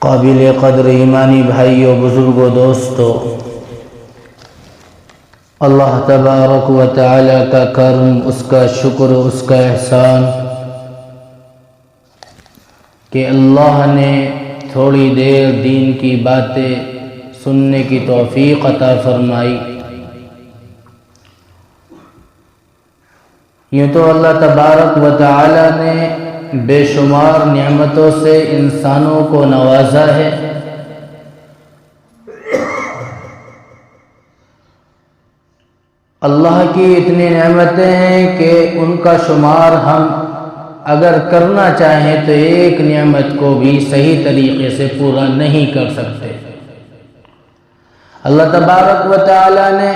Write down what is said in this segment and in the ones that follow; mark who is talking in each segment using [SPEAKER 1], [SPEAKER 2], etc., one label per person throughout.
[SPEAKER 1] قابل قدر ایمانی بھائیوں، بزرگوں، دوستوں، اللہ تبارک و تعالی کا کرم، اس کا شکر، اس کا احسان کہ اللہ نے تھوڑی دیر دین کی باتیں سننے کی توفیق عطا فرمائی۔ یوں تو اللہ تبارک و تعالی نے بے شمار نعمتوں سے انسانوں کو نوازا ہے، اللہ کی اتنی نعمتیں ہیں کہ ان کا شمار ہم اگر کرنا چاہیں تو ایک نعمت کو بھی صحیح طریقے سے پورا نہیں کر سکتے۔ اللہ تبارک و تعالی نے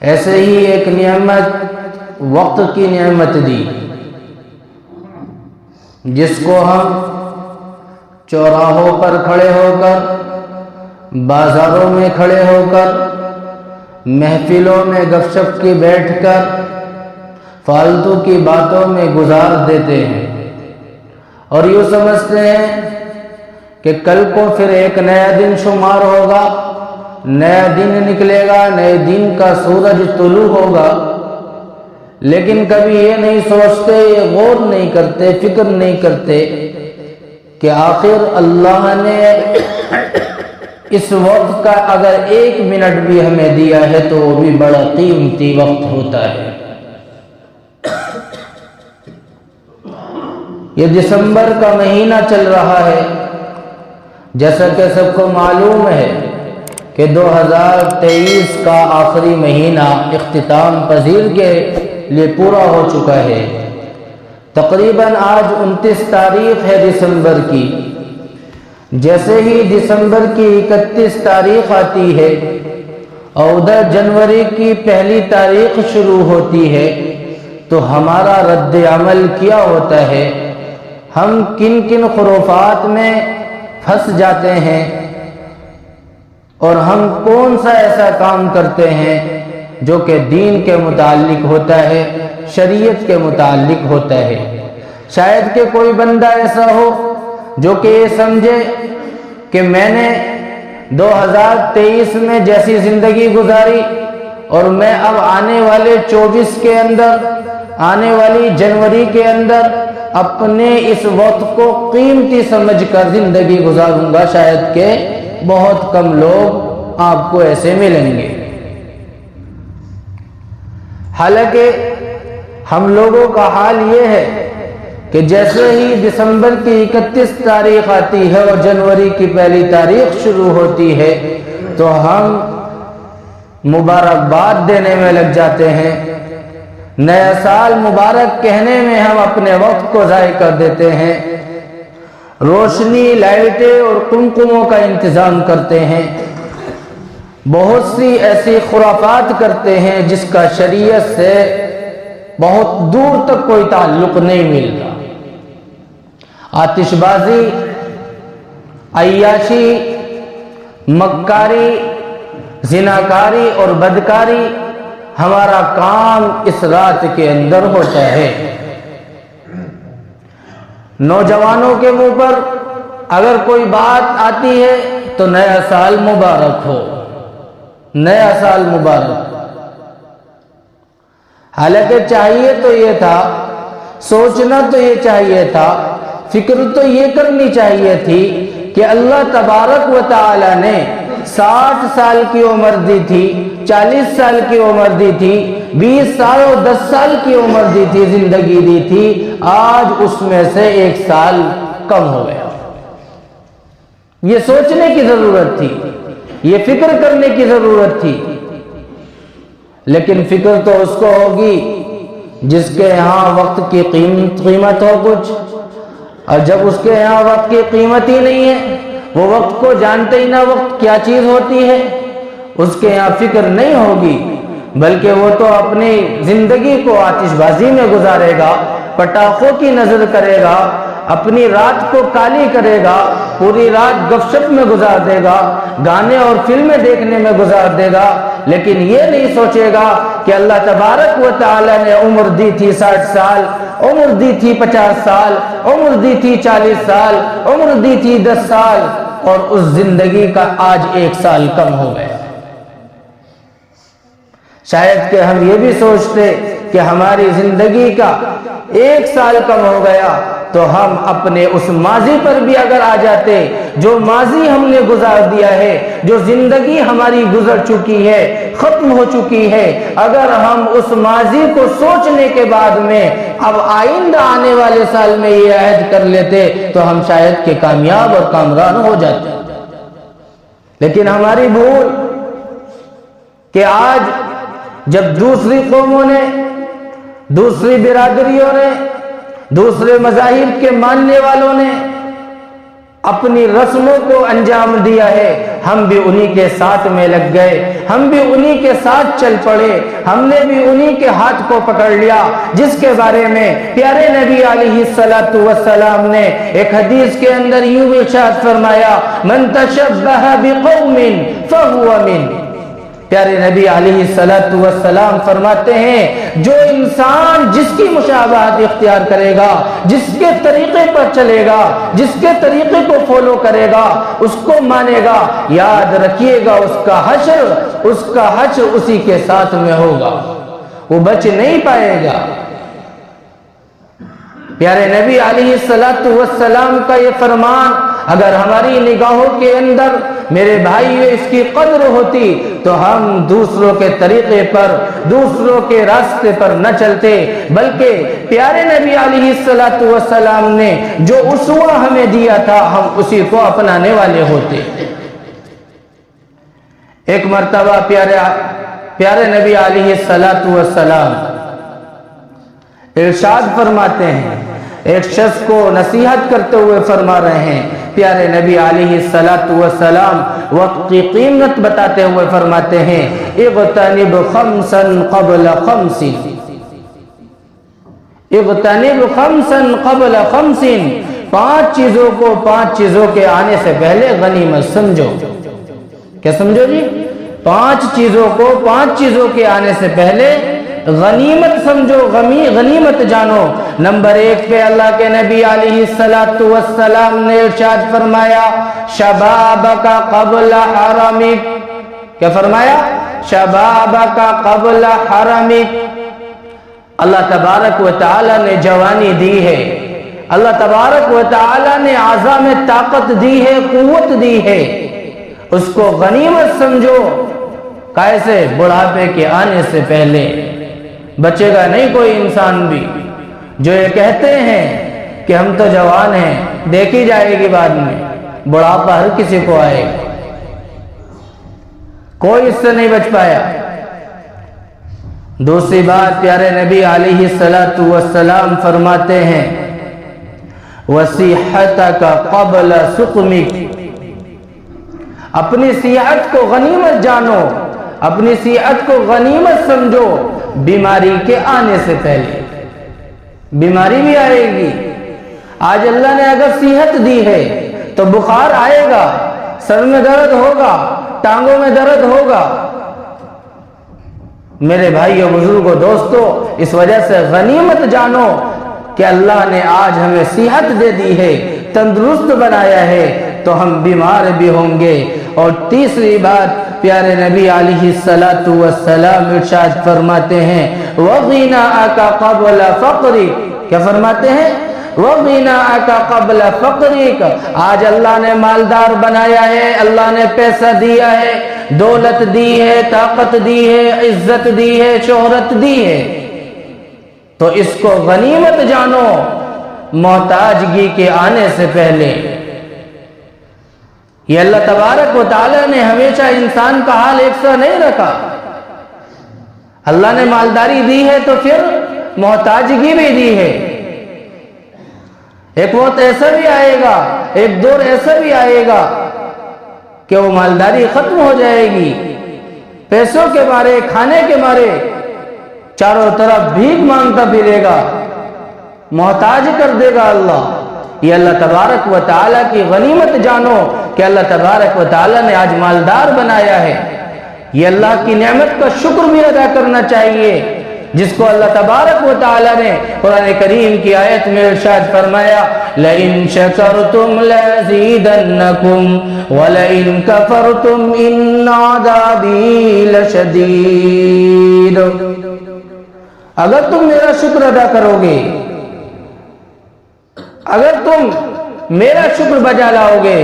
[SPEAKER 1] ایسے ہی ایک نعمت وقت کی نعمت دی، جس کو ہم چوراہوں پر کھڑے ہو کر، بازاروں میں کھڑے ہو کر، محفلوں میں گپ شپ کی بیٹھ کر فالتو کی باتوں میں گزار دیتے ہیں، اور یوں سمجھتے ہیں کہ کل کو پھر ایک نیا دن شمار ہوگا، نیا دن نکلے گا، نئے دن کا سورج طلوع ہوگا، لیکن کبھی یہ نہیں سوچتے، یہ غور نہیں کرتے، فکر نہیں کرتے کہ آخر اللہ نے اس وقت کا اگر ایک منٹ بھی ہمیں دیا ہے تو وہ بھی بڑا قیمتی وقت ہوتا ہے۔ یہ دسمبر کا مہینہ چل رہا ہے، جیسا کہ سب کو معلوم ہے کہ 2023 کا آخری مہینہ اختتام پذیر کے لیے پورا ہو چکا ہے۔ تقریباً آج 29 تاریخ ہے دسمبر کی۔ جیسے ہی دسمبر کی 31 تاریخ آتی ہے اور ادھر جنوری کی پہلی تاریخ شروع ہوتی ہے تو ہمارا رد عمل کیا ہوتا ہے؟ ہم کن کن خرافات میں پھنس جاتے ہیں اور ہم کون سا ایسا کام کرتے ہیں جو کہ دین کے متعلق ہوتا ہے، شریعت کے متعلق ہوتا ہے۔ شاید کہ کوئی بندہ ایسا ہو جو کہ یہ سمجھے کہ میں نے 2023 میں جیسی زندگی گزاری اور میں اب آنے والے 24 کے اندر، آنے والی جنوری کے اندر اپنے اس وقت کو قیمتی سمجھ کر زندگی گزاروں گا۔ شاید کہ بہت کم لوگ آپ کو ایسے ملیں گے۔ حالانکہ ہم لوگوں کا حال یہ ہے کہ جیسے ہی دسمبر کی 31 تاریخ آتی ہے اور جنوری کی پہلی تاریخ شروع ہوتی ہے تو ہم مبارکباد دینے میں لگ جاتے ہیں، نیا سال مبارک کہنے میں ہم اپنے وقت کو ضائع کر دیتے ہیں، روشنی، لائٹیں اور قمقموں کا انتظام کرتے ہیں، بہت سی ایسی خرافات کرتے ہیں جس کا شریعت سے بہت دور تک کوئی تعلق نہیں ملتا۔ آتش بازی، عیاشی، مکاری، زناکاری اور بدکاری ہمارا کام اس رات کے اندر ہوتا ہے۔ نوجوانوں کے منہ پر اگر کوئی بات آتی ہے تو نیا سال مبارک ہو، نیا سال مبارک۔ حالانکہ چاہیے تو یہ تھا، سوچنا تو یہ چاہیے تھا، فکر تو یہ کرنی چاہیے تھی کہ اللہ تبارک و تعالی نے 60 سال کی عمر دی تھی، 40 سال کی عمر دی تھی، 20 سال اور 10 سال کی عمر دی تھی، زندگی دی تھی، آج اس میں سے 1 سال کم ہو گیا۔ یہ سوچنے کی ضرورت تھی، یہ فکر کرنے کی ضرورت تھی، لیکن فکر تو اس کو ہوگی جس کے یہاں وقت کی قیمت ہو کچھ، اور جب اس کے یہاں وقت کی قیمت ہی نہیں ہے، وہ وقت کو جانتے ہی نہ وقت کیا چیز ہوتی ہے، اس کے یہاں فکر نہیں ہوگی، بلکہ وہ تو اپنی زندگی کو آتش بازی میں گزارے گا، پٹاخوں کی نظر کرے گا، اپنی رات کو کالی کرے گا، پوری رات گپ شپ میں گزار دے گا، گانے اور فلمیں دیکھنے میں گزار دے گا، لیکن یہ نہیں سوچے گا کہ اللہ تبارک و تعالی نے عمر دی تھی 60 سال، عمر دی تھی 50 سال، عمر دی تھی 40 سال، عمر دی تھی 10 سال، اور اس زندگی کا آج 1 سال کم ہو گیا۔ شاید کہ ہم یہ بھی سوچتے کہ ہماری زندگی کا 1 سال کم ہو گیا تو ہم اپنے اس ماضی پر بھی اگر آ جاتے، جو ماضی ہم نے گزار دیا ہے، جو زندگی ہماری گزر چکی ہے، ختم ہو چکی ہے، اگر ہم اس ماضی کو سوچنے کے بعد میں اب آئندہ آنے والے سال میں یہ عہد کر لیتے تو ہم شاید کہ کامیاب اور کامران ہو جاتے۔ لیکن ہماری بھول کہ آج جب دوسری قوموں نے، دوسری برادریوں نے، دوسرے مذاہب کے ماننے والوں نے اپنی رسموں کو انجام دیا ہے، ہم بھی انہی کے ساتھ میں لگ گئے، ہم بھی انہی کے ساتھ چل پڑے، ہم نے بھی انہی کے ہاتھ کو پکڑ لیا، جس کے بارے میں پیارے نبی علیہ السلام نے ایک حدیث کے اندر یوں ارشاد فرمایا، من تشبہ بقوم فہو من۔ پیارے نبی علیہ السلام فرماتے ہیں جو انسان جس کی مشابہت اختیار کرے گا، جس کے طریقے پر چلے گا، جس کے طریقے کو فالو کرے گا، اس کو مانے گا، یاد رکھیے گا اس کا حشر اسی کے ساتھ میں ہوگا، وہ بچ نہیں پائے گا۔ پیارے نبی علیہ السلام کا یہ فرمان اگر ہماری نگاہوں کے اندر میرے بھائیو اس کی قدر ہوتی تو ہم دوسروں کے طریقے پر، دوسروں کے راستے پر نہ چلتے، بلکہ پیارے نبی علیہ السلام نے جو اسوہ ہمیں دیا تھا ہم اسی کو اپنانے والے ہوتے۔ ایک مرتبہ پیارے نبی علیہ السلام ارشاد فرماتے ہیں، ایک شخص کو نصیحت کرتے ہوئے فرما رہے ہیں، پیارے نبی علیہ السلام وقت کی قیمت بتاتے ہوئے فرماتے ہیں، اغتنب خمسا قبل خمس، اغتنب خمسا قبل خمس، 5 چیزوں کو 5 چیزوں کے آنے سے پہلے غنیمت سمجھو۔ کیا سمجھو جی؟ 5 چیزوں کو 5 چیزوں کے آنے سے پہلے غنیمت سمجھو، غنیمت جانو۔ نمبر 1 پہ اللہ کے نبی علیہ السلام نے ارشاد فرمایا، شبابک قبل حرمک۔ کیا فرمایا؟ شبابک قبل حرمک۔ اللہ تبارک و تعالی نے جوانی دی ہے، اللہ تبارک و تعالی نے اعضاء میں طاقت دی ہے، قوت دی ہے، اس کو غنیمت سمجھو۔ کیسے؟ بڑھاپے کے آنے سے پہلے۔ بچے گا نہیں کوئی انسان بھی جو یہ کہتے ہیں کہ ہم تو جوان ہیں، دیکھی جائے گی بعد میں، بڑھاپا ہر کسی کو آئے گا، کوئی اس سے نہیں بچ پایا۔ دوسری بات پیارے نبی علیہ السلام فرماتے ہیں، وصیحتک قبل سقمک، اپنی صحت کو غنیمت جانو، اپنی صحت کو غنیمت سمجھو، بیماری کے آنے سے پہلے۔ بیماری بھی آئے گی، آج اللہ نے اگر صحت دی ہے تو بخار آئے گا، سر میں درد ہوگا، ٹانگوں میں درد ہوگا۔ میرے بھائیو، بزرگوں، دوستو، اس وجہ سے غنیمت جانو کہ اللہ نے آج ہمیں صحت دے دی ہے، تندرست بنایا ہے، تو ہم بیمار بھی ہوں گے۔ اور تیسری بات پیارے نبی علیہ السلام ارشاد فرماتے ہیں، وَغِنَاءَكَ قَبْلَ فَقْرِكَ۔ کیا فرماتے ہیں؟ وَغِنَاءَكَ قَبْلَ فَقْرِكَ۔ آج اللہ نے مالدار بنایا ہے، اللہ نے پیسہ دیا ہے، دولت دی ہے، طاقت دی ہے، عزت دی ہے، شہرت دی ہے، تو اس کو غنیمت جانو محتاجگی کے آنے سے پہلے۔ یہ اللہ تبارک و تعالی نے ہمیشہ انسان کا حال ایک سا نہیں رکھا۔ اللہ نے مالداری دی ہے تو پھر محتاجگی بھی دی ہے۔ ایک وقت ایسا بھی آئے گا، ایک دور ایسا بھی آئے گا کہ وہ مالداری ختم ہو جائے گی، پیسوں کے مارے، کھانے کے مارے چاروں طرف بھیک مانگتا پھرے گا، محتاج کر دے گا اللہ۔ یہ اللہ تبارک و تعالیٰ کی غنیمت جانو کہ اللہ تبارک و تعالیٰ نے آج مالدار بنایا ہے، یہ اللہ کی نعمت کا شکر بھی ادا کرنا چاہیے، جس کو اللہ تبارک و تعالی نے قرآن کریم کی آیت میں ارشاد فرمایا لَإِن شَكَرْتُمْ لَأَزِيدَنَّكُمْ وَلَئِن كَفَرْتُمْ إِنَّ عَذَابِي لَشَدِيدٌ۔ اگر تم میرا شکر ادا کرو گے، اگر تم میرا شکر بجا لاؤ گے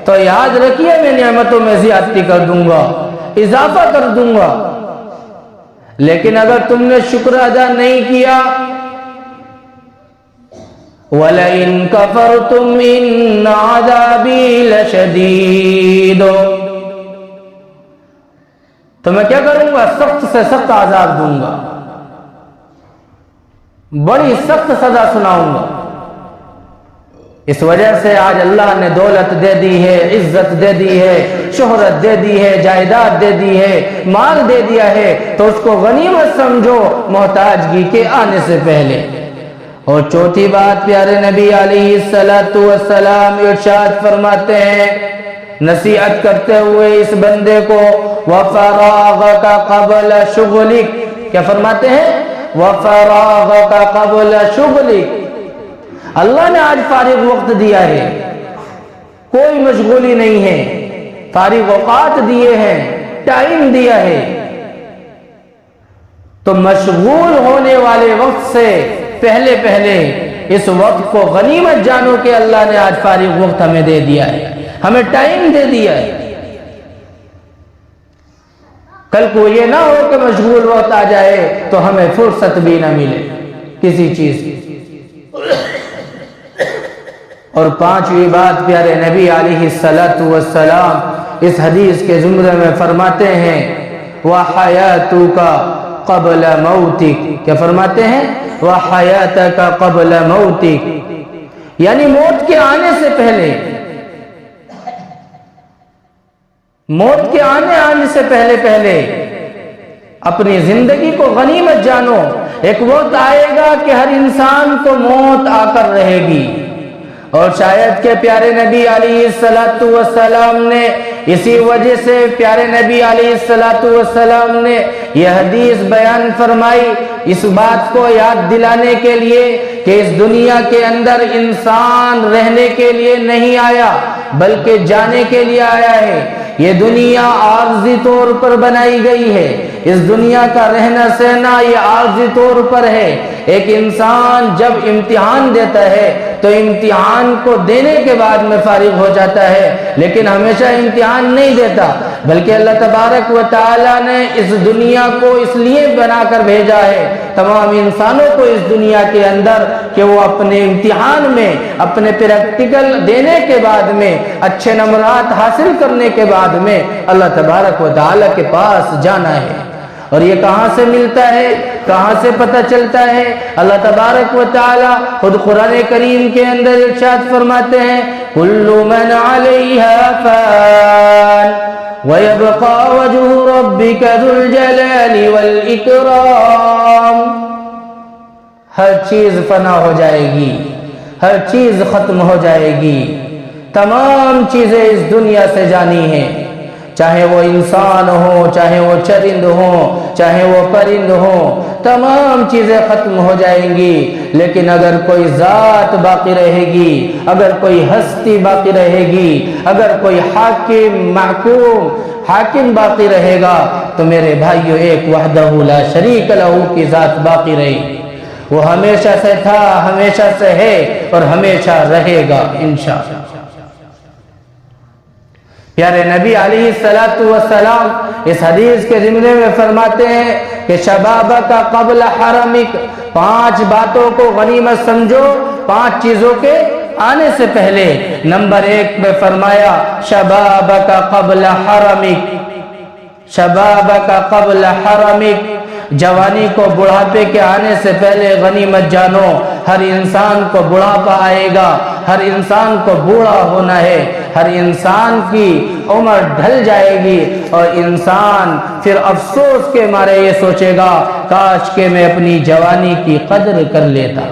[SPEAKER 1] تو یاد رکھیے میں نعمتوں میں زیادتی کر دوں گا، اضافہ کر دوں گا۔ لیکن اگر تم نے شکر ادا نہیں کیا وَلَئِن كَفَرْتُمْ إِنَّ عَذَابِي لَشَدِيدٌ، تو میں کیا کروں گا؟ سخت سے سخت عذاب دوں گا، بڑی سخت سزا سناؤں گا۔ اس وجہ سے آج اللہ نے دولت دے دی ہے، عزت دے دی ہے، شہرت دے دی ہے، جائیداد دے دی ہے، مال دے دیا ہے، تو اس کو غنیمت سمجھو محتاجگی کے آنے سے پہلے۔ اور چوتھی بات پیارے نبی علیہ السلام ارشاد فرماتے ہیں نصیحت کرتے ہوئے اس بندے کو وَفَرَاغَكَ قَبْلَ شُغْلِكَ، کیا فرماتے ہیں؟ وَفَرَاغَكَ قَبْلَ شُغْلِكَ، اللہ نے آج فارغ وقت دیا ہے، کوئی مشغولی نہیں ہے، فارغ اوقات دیے ہیں، ٹائم دیا ہے، تو مشغول ہونے والے وقت سے پہلے پہلے اس وقت کو غنیمت جانو کہ اللہ نے آج فارغ وقت ہمیں دے دیا ہے، ہمیں ٹائم دے دیا ہے۔ کل کو یہ نہ ہو کہ مشغول وقت آ جائے تو ہمیں فرصت بھی نہ ملے کسی چیز کی۔ اور پانچویں بات پیارے نبی علیہ السلام اس حدیث کے زمرے میں فرماتے ہیں وَحَيَاتُكَ قَبْلَ مَوْتِكَ، کیا فرماتے ہیں؟ وَحَيَاتَكَ قَبْلَ مَوْتِكَ، یعنی موت کے آنے سے پہلے، موت کے آنے سے پہلے اپنی زندگی کو غنیمت جانو۔ ایک وقت آئے گا کہ ہر انسان کو موت آ کر رہے گی، اور شاید کہ پیارے نبی علیہ السلام نے اسی وجہ سے پیارے نبی علیہ السلام نے یہ حدیث بیان فرمائی اس بات کو یاد دلانے کے لیے کہ اس دنیا کے اندر انسان رہنے کے لیے نہیں آیا بلکہ جانے کے لیے آیا ہے۔ یہ دنیا عارضی طور پر بنائی گئی ہے، اس دنیا کا رہنا سہنا یہ عارضی طور پر ہے۔ ایک انسان جب امتحان دیتا ہے تو امتحان کو دینے کے بعد میں فارغ ہو جاتا ہے، لیکن ہمیشہ امتحان نہیں دیتا، بلکہ اللہ تبارک و تعالی نے اس دنیا کو اس لیے بنا کر بھیجا ہے تمام انسانوں کو اس دنیا کے اندر کہ وہ اپنے امتحان میں اپنے پریکٹیکل دینے کے بعد میں اچھے نمرات حاصل کرنے کے بعد میں اللہ تبارک و تعالی کے پاس جانا ہے۔ اور یہ کہاں سے ملتا ہے، کہاں سے پتہ چلتا ہے؟ اللہ تبارک و تعالی خود قرآن کریم کے اندر ارشاد فرماتے ہیں کل من علیہا فان وَيَبْقَى وَجْهُ رَبِّكَ ذُو الْجَلَالِ وَالْإِكْرَامِ، ہر چیز فنا ہو جائے گی، ہر چیز ختم ہو جائے گی، تمام چیزیں اس دنیا سے جانی ہیں، چاہے وہ انسان ہو، چاہے وہ چرند ہو، چاہے وہ پرند ہو، تمام چیزیں ختم ہو جائیں گی، لیکن اگر کوئی ذات باقی رہے گی، اگر کوئی ہستی باقی رہے گی، اگر کوئی حاکم محکوم حاکم باقی رہے گا تو میرے بھائیو ایک وحدہ لا شریک لہ کی ذات باقی رہے گی۔ وہ ہمیشہ سے تھا، ہمیشہ سے ہے اور ہمیشہ رہے گا انشاءاللہ۔ پیارے نبی علیہ السلام اس حدیث کے ضمن میں فرماتے ہیں کہ شبابک قبل حرمک، 5 باتوں کو غنیمت سمجھو 5 چیزوں کے آنے سے پہلے۔ نمبر 1 میں فرمایا شبابک قبل حرمک، شبابک قبل حرمک، جوانی کو بڑھاپے کے آنے سے پہلے غنیمت جانو۔ ہر انسان کو بڑھاپا آئے گا، ہر انسان کو بوڑھا ہونا ہے، ہر انسان کی عمر ڈھل جائے گی اور انسان پھر افسوس کے مارے یہ سوچے گا کاش کہ میں اپنی جوانی کی قدر کر لیتا۔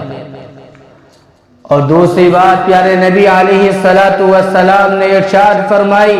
[SPEAKER 1] اور دوسری بات پیارے نبی علیہ السلام نے ارشاد فرمائی